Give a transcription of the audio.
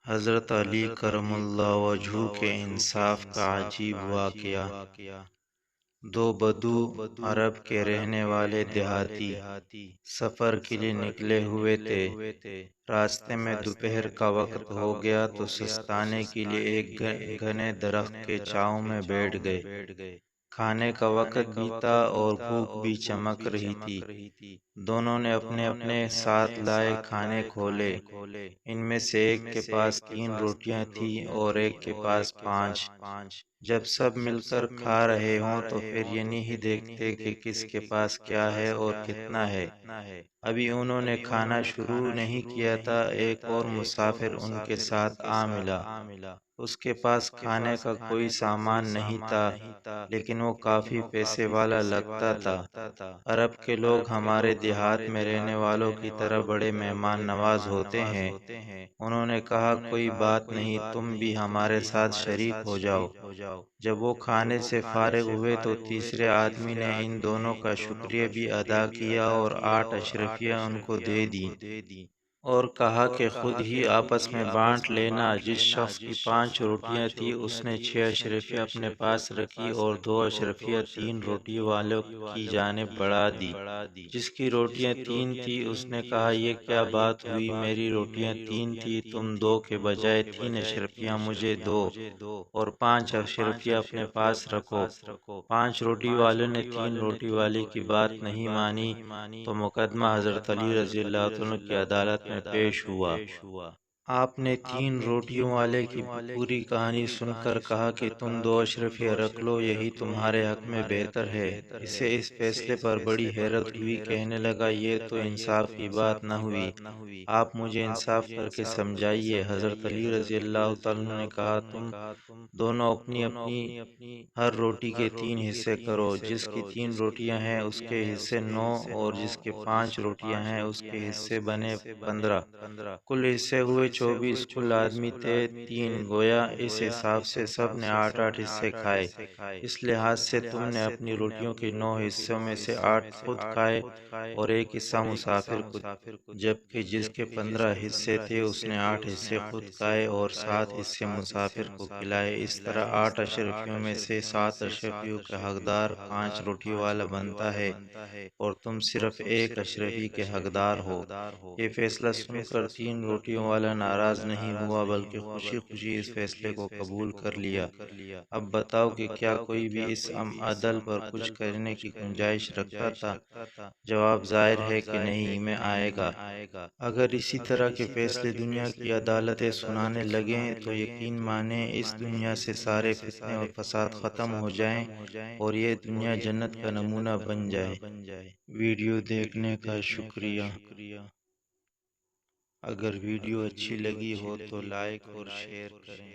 حضرت علی کرم اللہ وجہہ کے انصاف کا عجیب واقعہ۔ دو بدو عرب کے رہنے والے دیہاتی سفر کے لیے نکلے ہوئے تھے۔ راستے میں دوپہر کا وقت ہو گیا تو سستانے کے لیے ایک گھنے درخت کے چھاؤں میں بیٹھ گئے۔ کھانے کا وقت بھی تھا اور بھوک بھی چمک رہی تھی۔ دونوں نے اپنے اپنے ساتھ لائے کھانے کھولے۔ ان میں سے ایک کے پاس 3 روٹیاں تھیں اور ایک کے پاس 5۔ جب سب مل کر کھا رہے ہوں تو پھر یہ نہیں دیکھتے کہ کس کے پاس کیا ہے اور کتنا ہے۔ ابھی انہوں نے کھانا شروع نہیں کیا تھا، ایک اور مسافر ان کے ساتھ آ ملا۔ اس کے پاس کھانے کا کوئی سامان نہیں تھا، لیکن وہ کافی پیسے والا لگتا تھا۔ عرب کے لوگ ہمارے دیہات میں رہنے والوں کی طرح بڑے مہمان نواز ہوتے ہیں۔ انہوں نے کہا، کوئی بات نہیں، تم بھی ہمارے ساتھ شریک ہو جاؤ۔ جب وہ کھانے سے فارغ ہوئے تو تیسرے آدمی نے ان دونوں کا شکریہ بھی ادا کیا اور 8 اشرفیاں ان کو دے دیں اور کہا کہ خود ہی آپس میں بانٹ لینا۔ جس شخص کی 5 روٹیاں تھیں اس نے 6 اشرفیاں اپنے پاس رکھی اور 2 اشرفیاں 3 روٹی والوں کی جانب بڑھا دی۔ جس کی روٹیاں 3 تھیں اس نے کہا، یہ کیا بات ہوئی، میری روٹیاں 3 تھیں، تم 2 کے بجائے 3 اشرفیاں مجھے دو اور 5 اشرفیاں اپنے پاس رکھو۔ 5 روٹی والوں نے 3 روٹی والے کی بات نہیں مانی تو مقدمہ حضرت علی رضی اللہ عنہ کی عدالت میں پیش ہوا۔ آپ نے 3 روٹیوں والے کی پوری کہانی سن کر کہا کہ تم 2 اشرفیاں رکھ لو، یہی تمہارے حق میں بہتر ہے۔ اسے اس فیصلے پر بڑی حیرت ہوئی، کہنے لگا، یہ تو انصاف کی بات نہ ہوئی، آپ مجھے انصاف کر کے سمجھائیے۔ حضرت علی رضی اللہ عنہ نے کہا، تم دونوں اپنی اپنی ہر روٹی کے 3 حصے کرو۔ جس کی 3 روٹیاں ہیں اس کے حصے 9 اور جس کے 5 روٹیاں ہیں اس کے حصے بنے 15۔ کل حصے ہوئے 24۔ کل آدمی تھے 3، گویا اس حساب سے سب نے 8 حصے کھائے۔ اس لحاظ سے تم نے اپنی روٹیوں کے 9 حصوں میں سے 8 خود کھائے اور ایک حصہ مسافر کو، جبکہ جس کے 15 حصے تھے اس نے 8 حصے خود کھائے اور 7 حصے مسافر کو کھلائے۔ اس طرح 8 اشرفیوں میں سے 7 اشرفیوں کا حقدار 5 روٹی والا بنتا ہے اور تم صرف 1 اشرفی کے حقدار ہو۔ یہ فیصلہ سن کر 3 روٹیوں والا ناراض نہیں ہوا بلکہ خوشی خوشی اس فیصلے کو قبول کر لیا۔ اب بتاؤ کہ کیا کوئی بھی اس عدل پر کچھ کرنے کی گنجائش رکھتا تھا؟ جواب ظاہر ہے کہ نہیں میں آئے گا۔ اگر اسی طرح کے فیصلے دنیا کی عدالتیں سنانے لگیں تو یقین مانیں اس دنیا سے سارے فتنے اور فساد ختم ہو جائیں اور یہ دنیا جنت کا نمونہ بن جائے۔ ویڈیو دیکھنے کا شکریہ۔ اگر ویڈیو اچھی لگی ہو تو لائک اور شیئر کریں۔